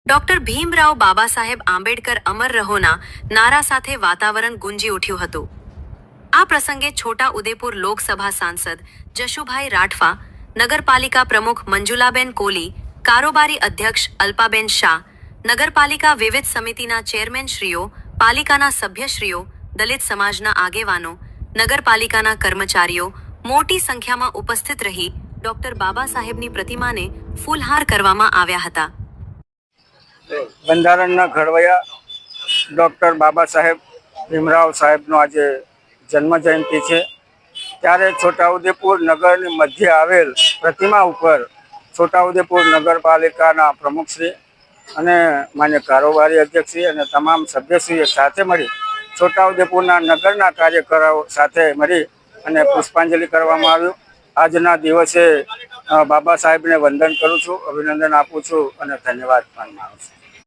Doctor Bhimrao Baba Saheb Ambedkar અમર રહોના નારા સાથે વાતાવરણ ગુંજી ઉઠ્યું હતું। આ પ્રસંગે છોટા ઉદેપુર લોકસભા સાંસદ જશુભાઈ રાઠવા, નગરપાલિકા પ્રમુખ મંજુલાબેન કોલી, કારોબારી અધ્યક્ષ અલ્પાબેન શાહ, નગરપાલિકા વિવિધ સમિતિના ચેરમેનશ્રીઓ, પાલિકાના સભ્યશ્રીઓ, દલિત સમાજના આગેવાનો, નગરપાલિકાના કર્મચારીઓ મોટી સંખ્યામાં ઉપસ્થિત રહી ડોક્ટર બાબા સાહેબની પ્રતિમાને ફૂલહાર કરવામાં આવ્યા હતા। બંધારણના ઘડવૈયા ડૉક્ટર બાબા સાહેબ ભીમરાવ સાહેબનો આજે જન્મ જયંતિ છે, ત્યારે છોટાઉદેપુર નગરની મધ્ય આવેલ પ્રતિમા ઉપર છોટાઉદેપુર નગરપાલિકાના પ્રમુખશ્રી અને માન્ય કારોબારી અધ્યક્ષશ્રી અને તમામ સભ્યશ્રીએ સાથે મળી છોટાઉદેપુરના નગરના કાર્યકરો સાથે મળી અને પુષ્પાંજલિ કરવામાં આવ્યું। આજના દિવસે બાબા સાહેબને વંદન કરું છું, અભિનંદન આપું છું અને ધન્યવાદ માનું છું।